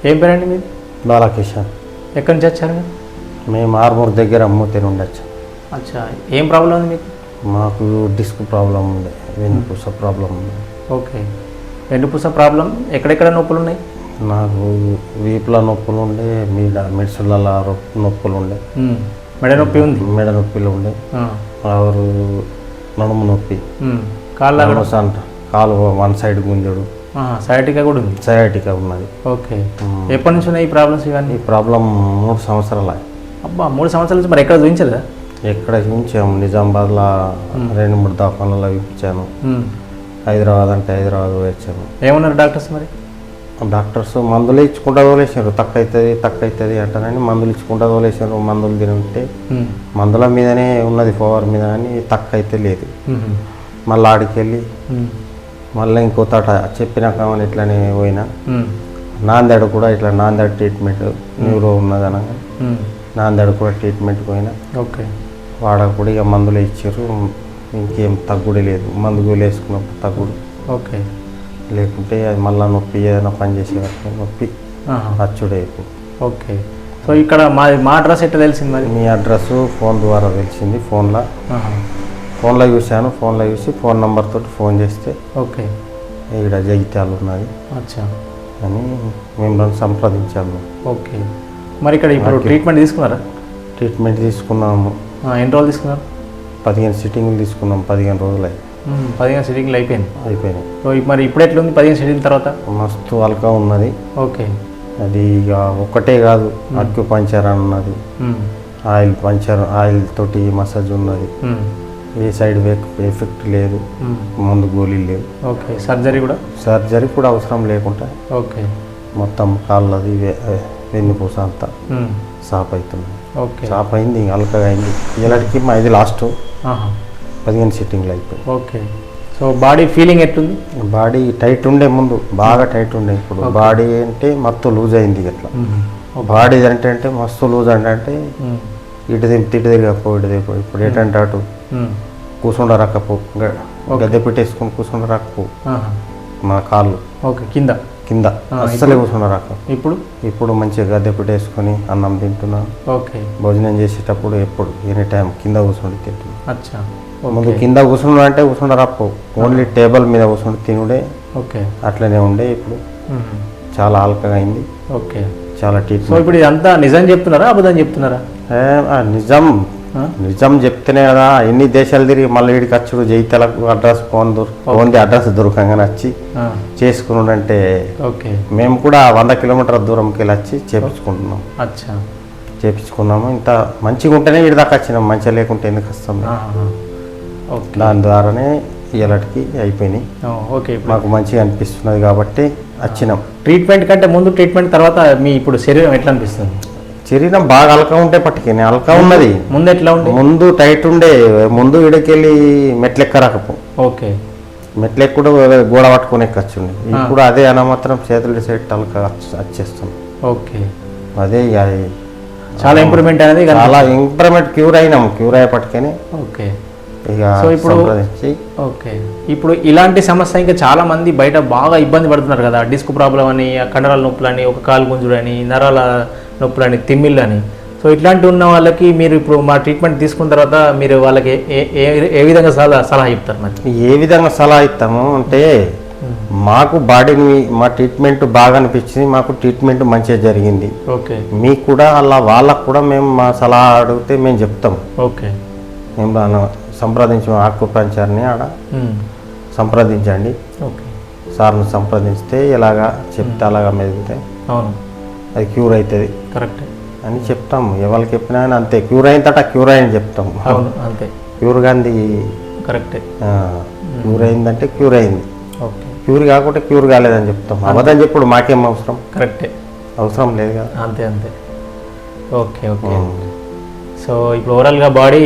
ఏం పేరండి మీది? బాలకిషన్. ఎక్కడి నుంచి వచ్చారు మీరు? మేము ఆర్మూర్ దగ్గర అమ్మూతే నుండి వచ్చాం. అచ్చా, ఏం ప్రాబ్లం ఉంది మీకు? మాకు డిస్క్ ప్రాబ్లం ఉంది, వెన్నుపూస ప్రాబ్లం ఉంది. ఓకే, వెన్నుపూస ప్రాబ్లం. ఎక్కడెక్కడ నొప్పులు ఉన్నాయి? నాకు వీపుల నొప్పులు ఉండే, మిడ్సుల నొప్పులు ఉండే, మెడ నొప్పి ఉంది, మెడ నొప్పిలు ఉండే, ఆరు నడుము నొప్పి, కాలు వన్ సైడ్ గుంజుడు, సయాటికా కూడా ఉంది. సయాటికా ఉన్నది. ఓకే, ఎప్పటి నుంచి ఉన్నాయి ఈ ప్రాబ్లమ్స్ ఇవన్నీ? ఈ ప్రాబ్లం 3 సంవత్సరాలు. అబ్బా, 3 సంవత్సరాల నుంచి. మరి ఎక్కడ చూపించలేదా? ఎక్కడ చూపించాము, నిజామాబాద్లో 2-3 దవాఖానాలో చూపించాను. హైదరాబాద్ అంటే హైదరాబాద్ వచ్చాను. ఏమన్నారు డాక్టర్స్? మరి డాక్టర్స్ మందులు ఇచ్చుకుంటా తోలేసారు, తక్కువ అవుతుంది అంటారని మందులు ఇచ్చుకుంటా తోలేసారు. మందులు తింటే మందుల మీదనే ఉన్నది, పవర్ మీద, అని తక్కువ అయితే లేదు. మళ్ళీ ఆడికి వెళ్ళి మళ్ళీ ఇంకో తాట చెప్పినాక ఇట్లానే పోయినా. నాందేడు కూడా ఇట్లా నాందేడు ట్రీట్మెంట్ న్యూరో ఉన్నది అనగా నాందేడు కూడా ట్రీట్మెంట్ పోయినా. ఓకే, వాడకూడ ఇక మందులు ఇచ్చారు, ఇంకేం తగ్గుడు లేదు. మందు గోలు వేసుకున్నప్పుడు తగ్గుడు. ఓకే, లేకుంటే అది మళ్ళీ నొప్పి, ఏదైనా పని చేసే వరకు నొప్పి అచ్చుడే. ఓకే, సో ఇక్కడ మా అడ్రస్ ఎట్లా తెలిసింది మరి? మీ అడ్రస్ ఫోన్ ద్వారా తెలిసింది. ఫోన్లో చూశాను. ఫోన్లో చూసి ఫోన్ నెంబర్ తోటి ఫోన్ చేస్తే ఓకే ఇక్కడ జగిత్యాలు ఉన్నది అచ్చా అని మిమ్మల్ని సంప్రదించాము. ఓకే, మరి ఇక్కడ ఇప్పుడు ట్రీట్మెంట్ తీసుకున్నారా? ట్రీట్మెంట్ తీసుకున్నాము. ఎన్ని రోజులు తీసుకున్నారు? 15 సిట్టింగ్లు తీసుకున్నాం. 15 రోజులు 15 సిట్టింగ్లు అయిపోయినాయి. సో మరి ఇప్పుడు ఎట్లుంది 15 సిట్టింగ్ తర్వాత? మస్తు అల్కా ఉన్నది. ఓకే, అది ఇక ఒక్కటే కాదు, అక్యుపంచర్ అన్నది, ఆయిల్ తోటి మసాజ్ ఉన్నది. ఏ సైడ్ ఎఫెక్ట్ లేదు, ముందు గోళీలు లేవు. ఓకే, సర్జరీ కూడా అవసరం లేకుండా ఓకే మొత్తం కాళ్ళది వెన్నుపూస అంతా సాప్ అవుతుంది. ఓకే, సాప్ అయింది, అల్కగా అయింది. ఇలాంటికి ఇది లాస్ట్ 15 సిట్టింగ్లు అయిపోయి. ఓకే, సో బాడీ ఫీలింగ్ ఎట్లుంది? బాడీ టైట్ ఉండే, ముందు బాగా టైట్ ఉండే. ఇప్పుడు బాడీ అంటే మస్తు లూజ్ అయింది. ఇట్లా బాడీ అంటే మస్తు లూజ్ అంటే ఇటు తిరిగపో ఇటు దిగిపో. ఇప్పుడు ఏంటంటే అటు కూర్చుండ రాకపో, గద్దె పెట్టేసుకొని కూర్చుండ రాకపో. మా కాళ్ళు ఓకే కింద అస్సలే కూర్చుండ రాక. ఇప్పుడు మంచిగా గద్దె పెట్టేసుకొని అన్నం తింటున్నాను. ఓకే, భోజనం చేసేటప్పుడు ఎప్పుడు ఎనీ టైం కింద కూర్చుండి తింటున్నాను. అచ్చా, ముందు కింద కూర్చుండ అంటే కూర్చుండ రాకపో, ఓన్లీ టేబుల్ మీద కూర్చుండి తినుడే. ఓకే, అట్లనే ఉండే. ఇప్పుడు చాలా ఆల్కగా అయింది. ఓకే, చాలా ట్రీట్మెంట్. సో ఇప్పుడు ఇదంతా నిజం చెప్తున్నారా అబద్ధం చెప్తున్నారా? నిజం చెప్తేనే కదా ఎన్ని దేశాలు తిరిగి మళ్ళీ వీడికి వచ్చుడు. జైతలకు అడ్రస్ ఫోన్ అడ్రస్ దొరకంగానే వచ్చి చేసుకున్నాడంటే ఓకే, మేము కూడా 100 కిలోమీటర్ల దూరంకి వెళ్ళి వచ్చి చేపించుకుంటున్నాం. అచ్చా, చేపించుకున్నాము. ఇంత మంచిగా ఉంటేనే వీడి దాకా వచ్చినాం, మంచిగా లేకుంటే ఎందుకు వస్తాం? దాని ద్వారానే ఇలాంటికి అయిపోయినాయి. ఓకే, మాకు మంచిగా అనిపిస్తున్నది కాబట్టి వచ్చినాం. ట్రీట్మెంట్ కంటే ముందు, ట్రీట్మెంట్ తర్వాత మీ ఇప్పుడు శరీరం ఎట్లా అనిపిస్తుంది? శరీరం బాగా అల్కా ఉంటే పట్టుకుని అల్కా ఉన్నది. ముందు ఎట్లా ఉండే? ముందు టైట్ ఉండే. ముందు ఇడికెళ్ళి మెట్లెక్క రాకపో. ఓకే, మెట్లెక్క కూడా గోడ పట్టుకుని ఎక్కచ్చుండే. ఇప్పుడు అదే అన మాత్రం చేతులు సైడ్ అల్కా వచ్చేస్తుంది. ఓకే, అదే చాలా ఇంప్రూవ్మెంట్ అనేది. చాలా ఇంప్రూవ్మెంట్. క్యూర్ అయ్యే పట్టుకొని. ఓకే, ఇక సో ఇప్పుడు ఓకే, ఇప్పుడు ఇలాంటి సమస్య ఇంకా చాలా మంది బయట బాగా ఇబ్బంది పడుతున్నారు కదా. డిస్క్ ప్రాబ్లం అని, కండరాల నొప్పులు అని, ఒక కాలు గుంజుడు అని, నరాల నొప్పులు అని, తిమ్మిళ్ళు అని. సో ఇట్లాంటి ఉన్న వాళ్ళకి మీరు ఇప్పుడు మా ట్రీట్మెంట్ తీసుకున్న తర్వాత మీరు వాళ్ళకి ఏ విధంగా సలహా చెప్తారు? మరి ఏ విధంగా సలహా ఇస్తాము అంటే, మాకు బాడీని మా ట్రీట్మెంట్ బాగా అనిపించింది, మాకు ట్రీట్మెంట్ మంచిగా జరిగింది. ఓకే, మీకు కూడా అలా వాళ్ళకు కూడా మేము మా సలహా అడిగితే మేము చెప్తాం. ఓకే, మేము సంప్రదించి ఆక్యుపంచర్ని ఆడ సంప్రదించండి. ఓకే, సార్ని సంప్రదిస్తే ఇలాగా చెప్తే అలాగా మెదిగితే అవును అది క్యూర్ అవుతుంది. కరెక్ట్ అని చెప్తాము. ఎవరికి చెప్పినా అంతే, క్యూర్ అయిందట క్యూర్ అయింది చెప్తాము. అవును, అంతే. క్యూర్ గాంధీ కరెక్టే. క్యూర్ అయిందంటే క్యూర్ అయింది. ఓకే, క్యూర్ కాకుంటే క్యూర్ కాలేదని చెప్తాం. అబద్ధం చెప్పుడు మాకేం అవసరం? కరెక్టే, అవసరం లేదు కదా. అంతే. Okay, okay. సో ఇప్పుడు ఓవరాల్గా బాడీ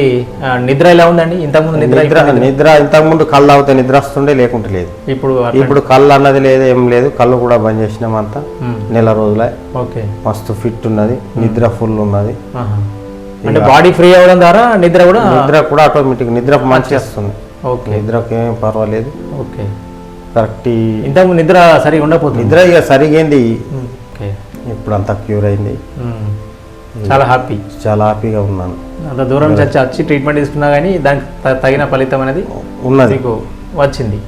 నిద్ర ఎలా ఉందండి? ఇంతకుముందు నిద్ర ఇంతకుముందు కళ్ళు తాగితే నిద్ర వస్తుండే, లేకుంటే లేదు. ఇప్పుడు కళ్ళు అన్నది లేదు, ఏం లేదు. కళ్ళు కూడా బంద్ చేసినాం అంతా. నెల రోజులే. ఓకే, మస్తు ఫిట్ ఉన్నది, నిద్ర ఫుల్ ఉన్నది. అంటే బాడీ ఫ్రీ అవ్వడం ద్వారా నిద్ర కూడా ఆటోమేటిక్ నిద్ర మంచిగా వస్తుంది. ఓకే, నిద్రకి ఏం పర్వాలేదు. Okay, correct. ఇంతకుముందు నిద్ర సరిగా ఉండకపోతుంది. నిద్ర ఇక సరిగేంది. ఓకే, ఇప్పుడు అంతా క్యూర్ అయింది. చాలా హ్యాపీ, చాలా హ్యాపీగా ఉన్నాను. అంత దూరం నుంచి వచ్చి ట్రీట్మెంట్ తీసుకున్నా కానీ దానికి తగిన ఫలితం అనేది ఉన్నది, మీకు వచ్చింది.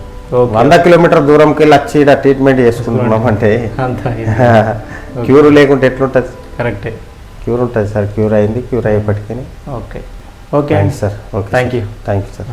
100 కిలోమీటర్ దూరంకి వెళ్ళి వచ్చి ఇక్కడ ట్రీట్మెంట్ చేసుకుంటున్నాం అంటే అంత క్యూర్ లేకుంటే ఎట్లుంటుంది? కరెక్టే, క్యూర్ ఉంటుంది సార్. క్యూర్ అయింది. క్యూర్ అయ్యేపటికీ okay okay sir. Okay, thank you. Thank you sir.